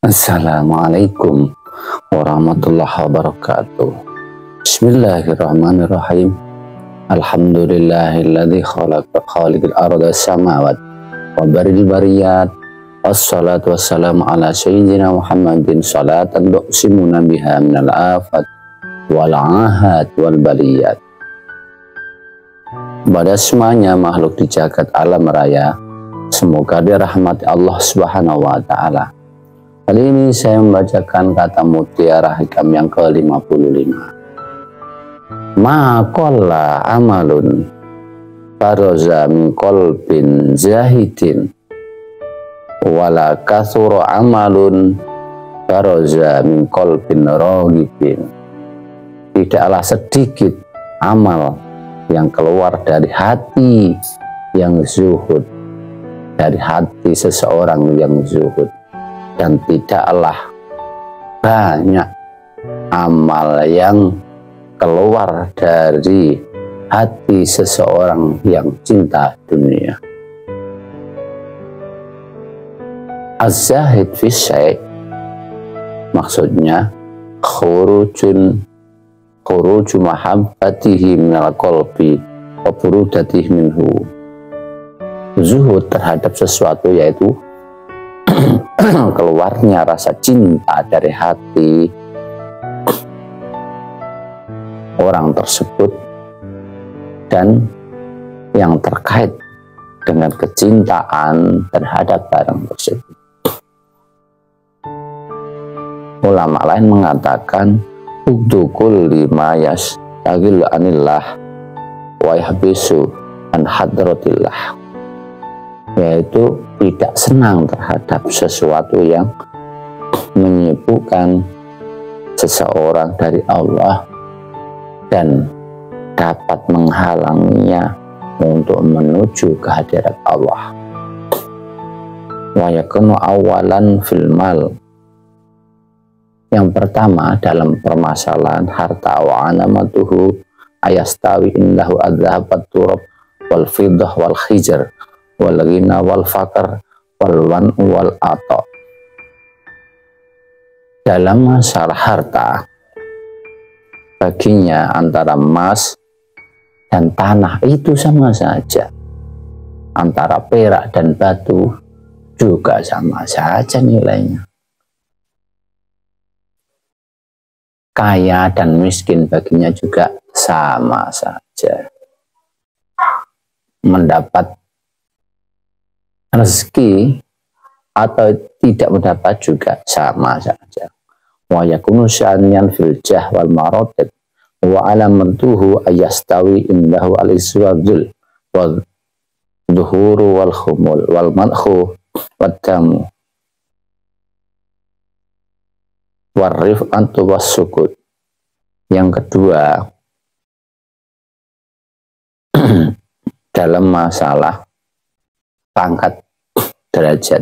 Assalamualaikum warahmatullahi wabarakatuh. Bismillahirrahmanirrahim. Alhamdulillahilladzi khaliqal arda samawat wa baril bariyat. Wassalatu wassalamu ala sayyidina Muhammadin salatan tuqsimuna biha minal afat wal ahad wal baliyat. Pada semuanya makhluk di jagat alam raya, semoga dirahmati Allah Subhanahu wa taala. Kali ini saya membacakan kata mutiara hikam yang ke-55. Ma qalla amalun faroza min qalbin zahidin wala kathura amalun faroza min qalbin raghibin. Tidaklah sedikit amal yang keluar dari hati yang zuhud, dari hati seseorang yang zuhud, dan tidaklah banyak amal yang keluar dari hati seseorang yang cinta dunia. Az-zahid fi syai' maksudnya khuruju mahabbatihi minal qalbi wa burudatihi minhu. Zuhud terhadap sesuatu yaitu keluarnya rasa cinta dari hati orang tersebut dan yang terkait dengan kecintaan terhadap barang tersebut. Ulama lain mengatakan udukul lima yastagil anillah wa yahbisu an hadratillah, yaitu tidak senang terhadap sesuatu yang menyibukkan seseorang dari Allah dan dapat menghalanginya untuk menuju kehadirat Allah. Wa yakunu awalan fil mal, yang pertama dalam permasalahan harta wa anamatuhu ayastawi indahu adzahabat turab wal fiddah wal khijar wal ghina wal faqr wal wan wal ato. Dalam masalah harta, baginya antara emas dan tanah itu sama saja, antara perak dan batu juga sama saja nilainya. Kaya dan miskin baginya juga sama saja. Mendapat rezeki atau tidak mendapat juga sama saja. Wa yakunu sya'niyan fil jah wal maratib wa alamatuhu ayastawi indahu al-iswadul wal dhuhuru wal khumul wal madhu wad damu warif antu was-sukut. Yang kedua, dalam masalah pangkat derajat,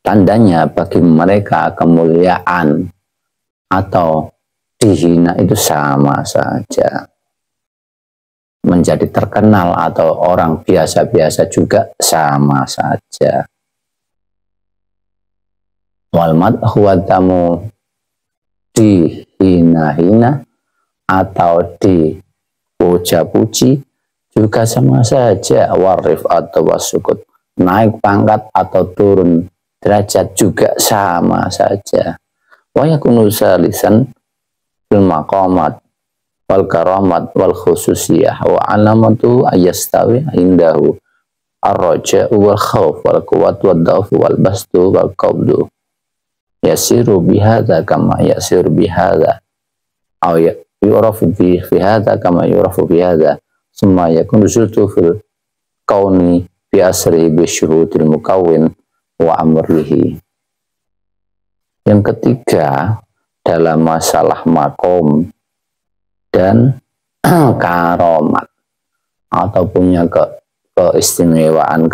tandanya bagi mereka kemuliaan atau dihina itu sama saja. Menjadi terkenal atau orang biasa-biasa juga sama saja. Wal madhu wad damu, dihina-hina atau dipuja-puji juga sama saja. Warif atau wasukut, naik pangkat atau turun derajat juga sama saja. Wa yakunu salisan fil maqamat wal karamat wal khususiyah wa alamatu ayastawi indahu ar-raja'u wal khawf wal quwwat wad dha'fu wal bastu wal qabdu. Yasiru bihadza kama yasiru bihadza aw yurafu fi hadza kama yurafu fi hadza summa yakunu zultu fil kauni bi asri bi syuhudil mukawwin wa amrihi. Yang ketiga, dalam masalah makom dan karomat atau punya keistimewaan,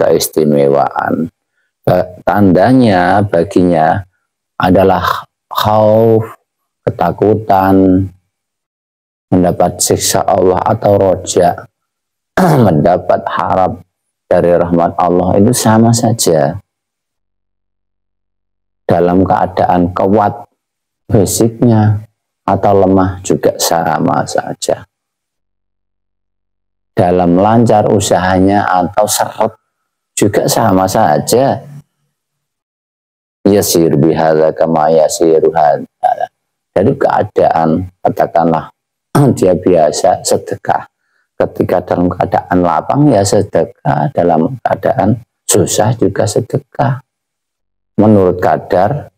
tandanya baginya adalah khauf, ketakutan, mendapat siksa Allah, atau roja, mendapat harap dari rahmat Allah, itu sama saja. dalam keadaan kuat fisiknya atau lemah juga sama saja. Dalam lancar usahanya atau seret juga sama saja. Yasir bihadza kama yasiru hadza. Jadi keadaan, katakanlah dia biasa sedekah. Ketika dalam keadaan lapang ya sedekah, dalam keadaan susah juga sedekah. Menurut kadar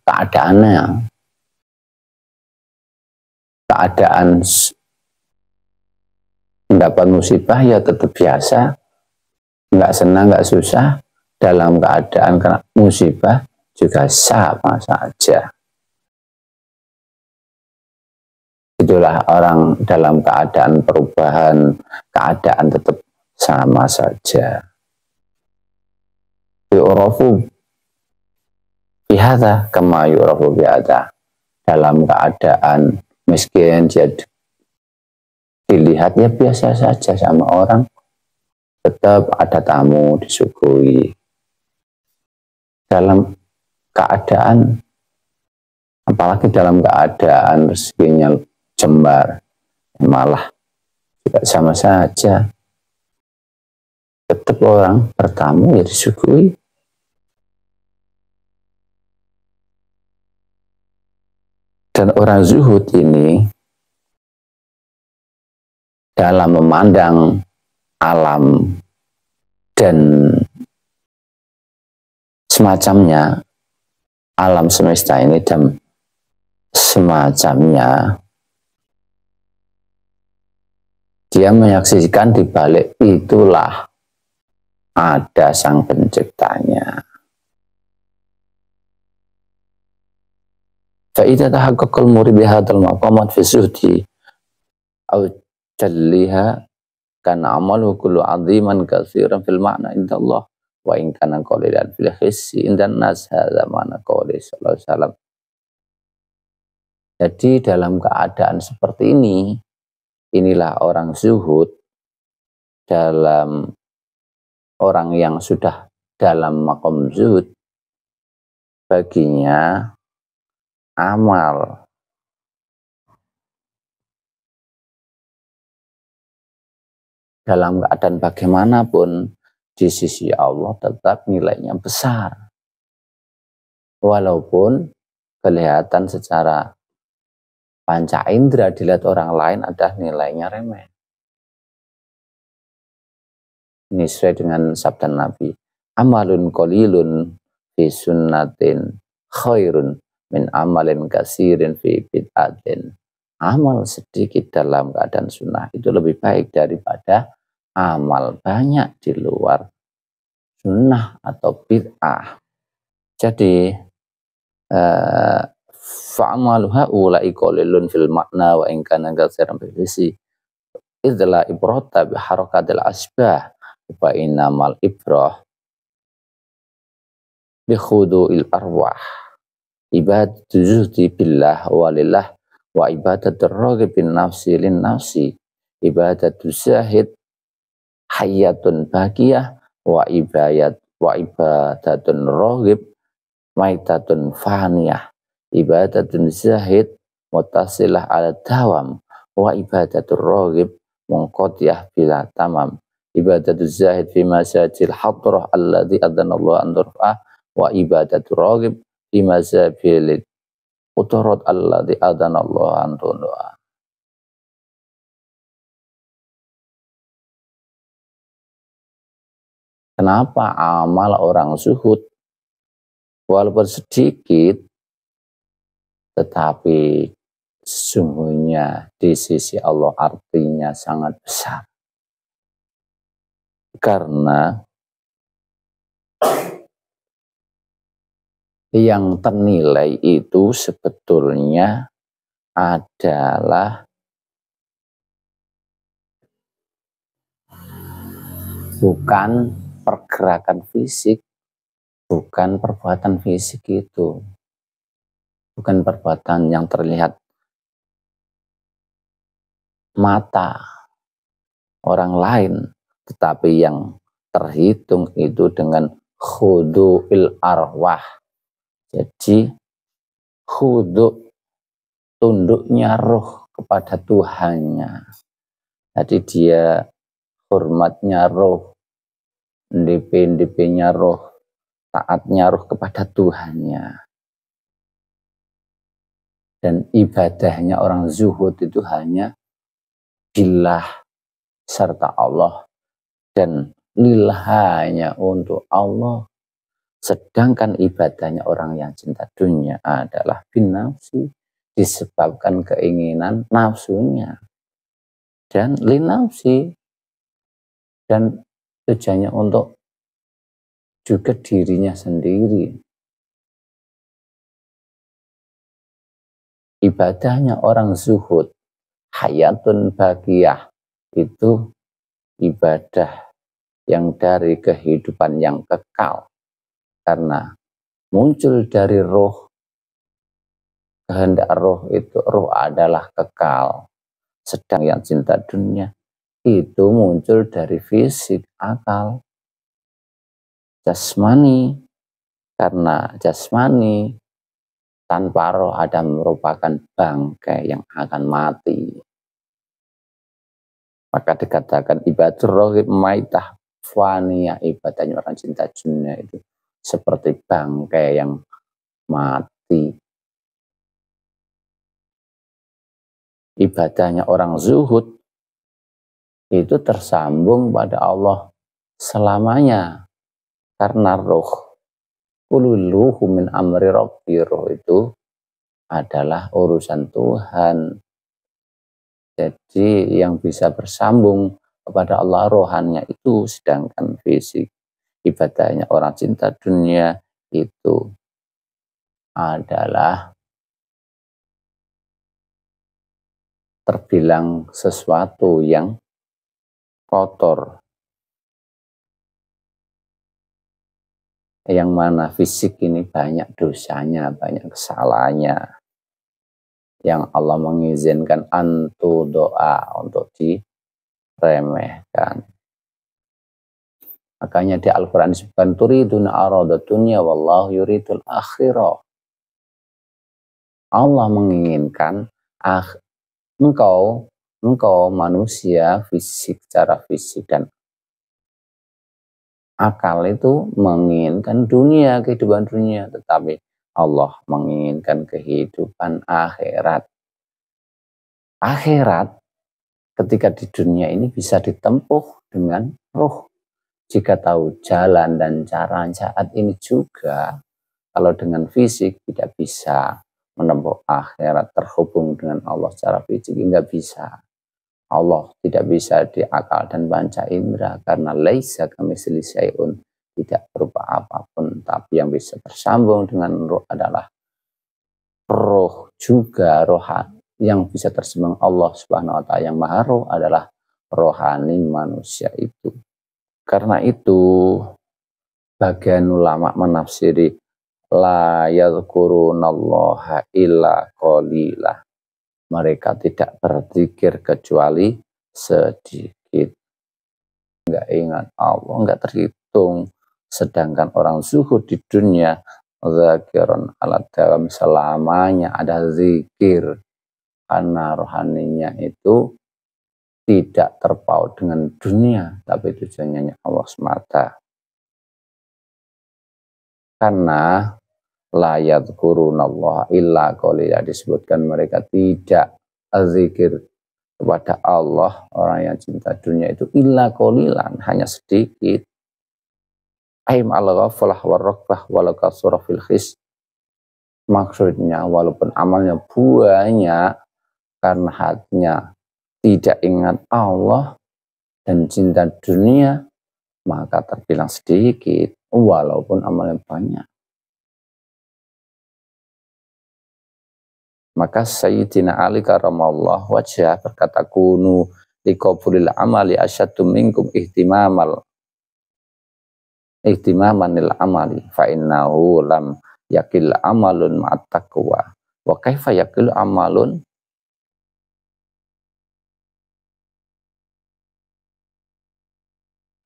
keadaannya. Keadaan mendapat musibah ya tetap biasa, nggak senang, nggak susah. Dalam keadaan kena musibah juga sama saja. Itulah orang dalam keadaan perubahan, keadaan tetap sama saja. Yu'rafu bihadza kama yu'rafu bihadza. Dalam keadaan miskin dia dilihat ya biasa saja sama orang, tetap ada tamu disuguhi. Dalam keadaan, apalagi dalam keadaan rezekinya jembar, malah juga sama saja. Tetap orang bertamu ya disuguhi. Dan orang zuhud ini dalam memandang alam dan semacamnya, alam semesta ini dan semacamnya, dia menyaksikan di balik itulah ada sang penciptanya. Fa'idha tahaqqaqal murid bihadal maqamat fi zuhdi aw jalliha kana amalu kullu aziman katsiran fil ma'na inda Allah wa in kana qalilan fil hissi indan nas hadza ma'na qouli sallallahu alaihi wasallam. Jadi dalam keadaan seperti ini, inilah orang zuhud, dalam orang yang sudah dalam maqam zuhud, baginya amal dalam keadaan bagaimanapun di sisi Allah tetap nilainya besar. Walaupun kelihatan secara panca indera dilihat orang lain ada nilainya remeh. Ini sesuai dengan sabda Nabi. Amalun qalilun fi sunnatin khairun min amalin kasirin fi bid'atin. Amal sedikit dalam keadaan sunnah itu lebih baik daripada amal banyak di luar sunnah atau bid'ah. Jadi fa'amalu haula'i qalilun fil makna wa in kana katsiran fil hissi idza ibrata bi harakatil asbah fa innamal ibrah bi khudu'il arwah ibadatu zuhdi billah walillah wa ibadatur raghib bin nafsi lin nafsi ibadatu zahid hayatun baqiyah wa ibadatun raghib maitatun faniyah ibadatun zahid mutasilah ala dawam wa ibadatur raghib munqatiyah bila tamam ibadatul zahid fi masajil hadrah alladhi adhanallahu an turfa'ah wa ibadatur raghib fi masabil uturut alladhi adhanallahu an tundu'ah. Kenapa amal orang zuhud walaupun sedikit tetapi sesungguhnya di sisi Allah artinya sangat besar? Karena yang ternilai itu sebetulnya adalah bukan pergerakan fisik, bukan perbuatan fisik itu, bukan perbuatan yang terlihat mata orang lain, tetapi yang terhitung itu dengan khudu'il arwah. Jadi khudu' tunduknya roh kepada Tuhannya. Jadi dia hormatnya roh, ndp-ndp-nya roh, taatnya roh kepada Tuhannya. Dan ibadahnya orang zuhud itu hanya billah serta Allah, dan lillah hanya untuk Allah. Sedangkan ibadahnya orang yang cinta dunia adalah bin nafsi, disebabkan keinginan nafsunya, dan linafsi, dan tujuannya untuk juga dirinya sendiri. Ibadahnya orang zuhud, hayatun baqiyah, itu ibadah yang dari kehidupan yang kekal, karena muncul dari roh, kehendak roh itu, roh adalah kekal. Sedang yang cinta dunia itu muncul dari fisik, akal, jasmani, karena jasmani tanpa roh ada merupakan bangkai yang akan mati. Maka dikatakan ibadur rohib maitah fania, ibadahnya orang cinta dunia itu seperti bangkai yang mati. Ibadahnya orang zuhud itu tersambung pada Allah selamanya, karena roh. Kulul ruhu min amri rabbi, roh itu adalah urusan Tuhan. Jadi yang bisa bersambung kepada Allah rohannya itu, sedangkan fisik ibadahnya orang cinta dunia itu adalah terbilang sesuatu yang kotor, yang mana fisik ini banyak dosanya, banyak kesalahannya, yang Allah mengizinkan antu doa untuk diremehkan. Makanya di Al-Quran disebutkan turiduna arada dunya wallahu yuridul akhirah. Allah menginginkan engkau manusia fisik, secara fisik dan akal itu menginginkan dunia, kehidupan dunia, tetapi Allah menginginkan kehidupan akhirat. Akhirat ketika di dunia ini bisa ditempuh dengan roh. Jika tahu jalan dan cara saat ini juga, kalau dengan fisik tidak bisa menempuh akhirat, terhubung dengan Allah secara fisik, tidak bisa. Allah tidak bisa diakal dan panca indera, karena laisa kamitslihi syai'un, tidak berupa apapun. Tapi yang bisa bersambung dengan roh adalah roh juga, rohani yang bisa tersambung Allah Subhanahu wa ta'ala, yang maha roh adalah rohani manusia itu. Karena itu bagian ulama menafsiri la yadhkurunallaha illa qalilah, mereka tidak berzikir kecuali sedikit, enggak ingat Allah, enggak terhitung. Sedangkan orang zuhud di dunia zakiron ala dalam, selamanya ada zikir, karena rohaninya itu tidak terpaut dengan dunia, tapi tujuannya Allah semata. Karena la yadhkurunallaha illa qalila, disebutkan mereka tidak zikir kepada Allah, orang yang cinta dunia itu illa qalilan, hanya sedikit. Aim al-ghaflah war-rakbah walau kasura fil khis, maksudnya walaupun amalnya banyak, karena hatinya tidak ingat Allah dan cinta dunia, maka terbilang sedikit walaupun amalnya banyak. Maka Sayyidina Ali karamallahu wajhah berkata, kunu liqabulil amali asyaddu minkum ihtimamanil amali fa innahu lam yakil amalun ma'at taqwa wa kaifa yakil amalun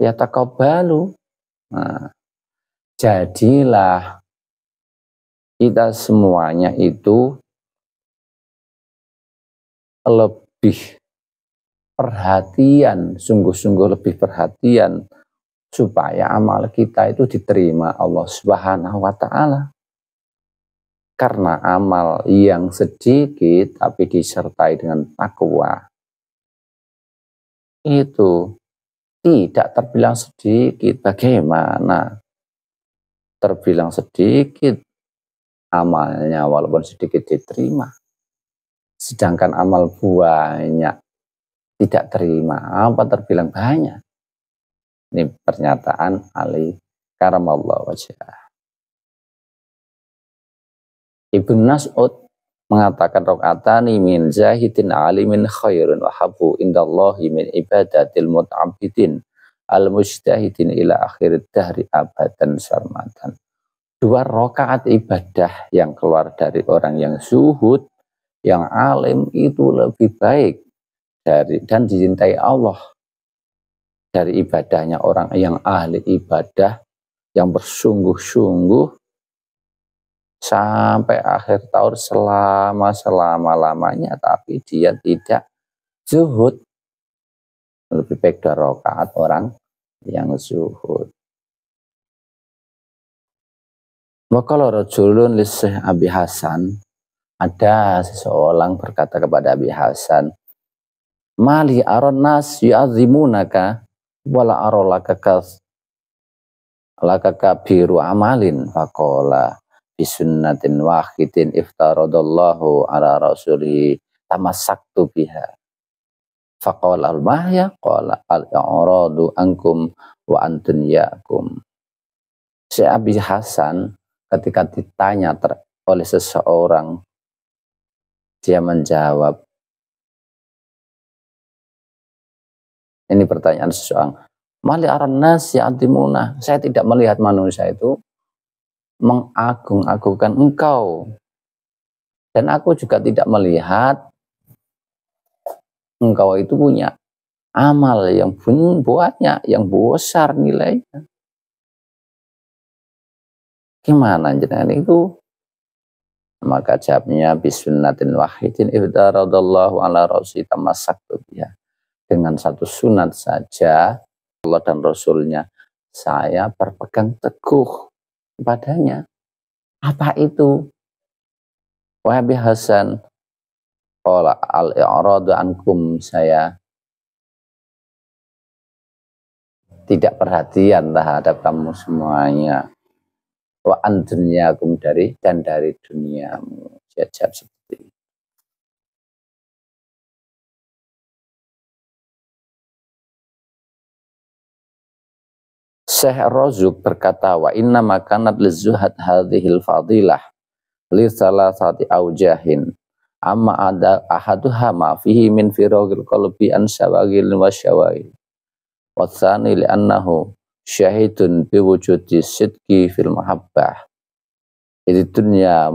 yataqabbalu. Nah, Jadilah kita semuanya itu lebih perhatian, sungguh-sungguh lebih perhatian supaya amal kita itu diterima Allah Subhanahu wa Ta'ala. Karena amal yang sedikit tapi disertai dengan takwa itu tidak terbilang sedikit. Bagaimana terbilang sedikit amalnya walaupun sedikit diterima, sedangkan amal banyak tidak terima, apa terbilang banyak? Ini pernyataan Ali karamallahu wajhah. Ibnu Mas'ud mengatakan rakaatani min zahidin alimin khairun wa habu indallahi min ibadatil mut'abbidin al-mujtahidin ila akhir dahri abadan sarmadan. 2 rakaat ibadah yang keluar dari orang yang zuhud, yang alim itu lebih baik dari dan dicintai Allah dari ibadahnya orang yang ahli ibadah yang bersungguh-sungguh sampai akhir tahun selama-lamanya tapi dia tidak zuhud. Lebih baik 2 rakaat orang yang zuhud. Wakala rajulun li Syekh Abi Hasan, ada seseorang berkata kepada Abi Hasan, mali aron nas yu'adzimunaka wala arolaka kabiru amalin. Faqala bisunnatin wahidin iftaradallahu ala rasulihi tamassaktu biha. Faqala al-mahya qala al-i'radu ankum wa antun yakum. Syekh Abi Hasan ketika ditanya oleh seseorang, dia menjawab, ini pertanyaan seseorang, mali aran nas ya'dimuna, saya tidak melihat manusia itu mengagung-agungkan engkau, dan aku juga tidak melihat engkau itu punya amal yang banyak, yang besar nilainya. Gimana jenengan itu? Maka jawabnya bisunnatin wahidin iftaradallahu ala rasulihi tamassaktu biha. Dengan 1 sunat saja Allah dan Rasulnya saya berpegang teguh kepadanya. Apa itu? Wahabi Hasan qala al-i'radu ankum, saya tidak perhatian terhadap kamu semuanya. Wa an dunyakum, dari duniamu. Jawab seperti itu. Syekh Razuk berkata, wa inna makanat lizuhad hadhil fadilah li salasati aujahin, amma ada ahaduha ma fihi min firagil qalbi an syawagil wa syawahil, wa tsani li annahu syahidun biwujudi sidqi fil mahabbah. Jadi dunia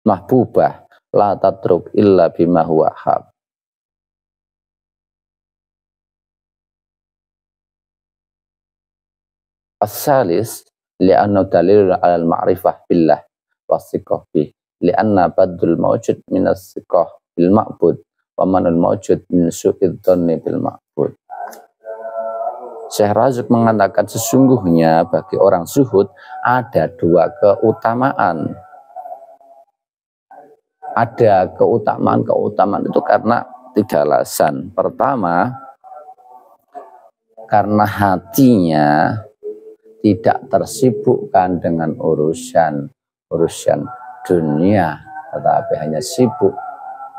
mahbubah la tatruk illa bima huwa hab. As-salis li'anna dalil al ma'rifah billah wasiqah bih, li'anna badul mawjud minas siqah bil ma'bud wa manul mawjud min su'id dhanni bil ma'bud. Syekh Razuk mengatakan sesungguhnya bagi orang zuhud ada 2 keutamaan. Ada keutamaan itu karena 3 alasan. Pertama, karena hatinya tidak tersibukkan dengan urusan dunia, tetapi hanya sibuk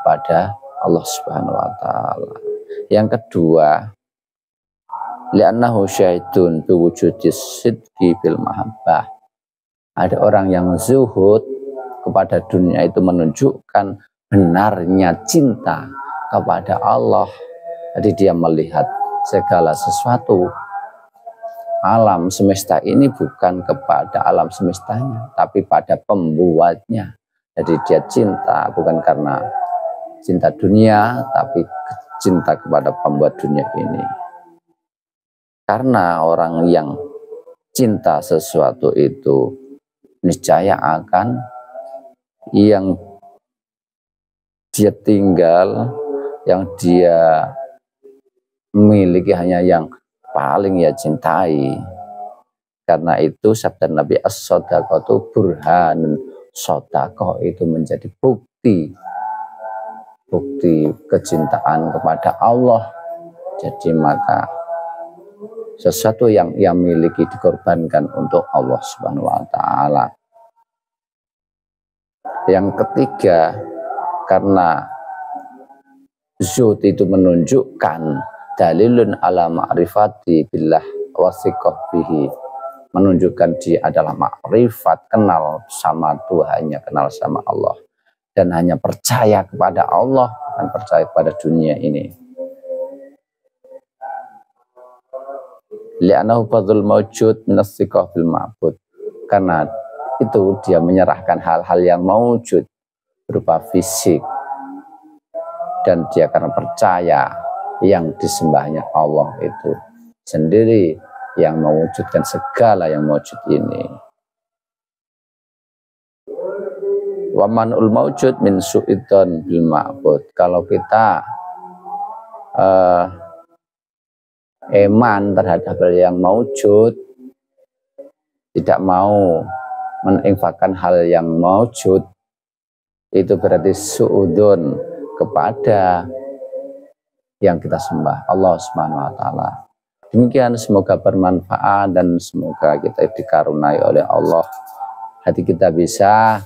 pada Allah Subhanahu wa Ta'ala. Yang kedua, li'annahu syahidun biwujudis sidqi bil mahabbah. Ada orang yang zuhud kepada dunia itu menunjukkan benarnya cinta kepada Allah. Jadi dia melihat segala sesuatu alam semesta ini bukan kepada alam semestanya, tapi pada pembuatnya. Jadi dia cinta bukan karena cinta dunia, tapi cinta kepada pembuat dunia ini. Karena orang yang cinta sesuatu itu niscaya akan yang dia tinggal, yang dia miliki hanya yang paling ia cintai. Karena itu sabda Nabi, as-shadaqatu burhanun, sedekah itu menjadi bukti kecintaan kepada Allah. Jadi maka sesuatu yang ia miliki dikorbankan untuk Allah Subhanahu wa taala. Yang ketiga, karena zuhud itu menunjukkan dalilun ala ma'rifati billah wasiqah bihi, menunjukkan dia adalah makrifat, kenal sama Tuhannya, kenal sama Allah, dan hanya percaya kepada Allah dan percaya kepada dunia ini. Li'anahu fadhul mawjud minasiqah bil ma'bud, karena itu dia menyerahkan hal-hal yang mawjud berupa fisik, dan dia karena percaya yang disembahnya Allah itu sendiri yang mewujudkan segala yang mewujud ini. Wa man'ul mawjud min su'idan bil ma'bud, kalau kita iman terhadap hal yang mewujud, tidak mau menginfakkan hal yang mewujud, itu berarti su'udun kepada yang kita sembah, Allah Subhanahu wa taala. Demikian, semoga bermanfaat dan semoga kita dikaruniai oleh Allah hati kita bisa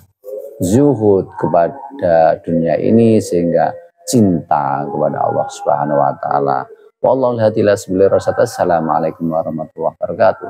zuhud kepada dunia ini sehingga cinta kepada Allah Subhanahu wa taala. Wallahu a'lam. Assalamualaikum warahmatullahi wabarakatuh.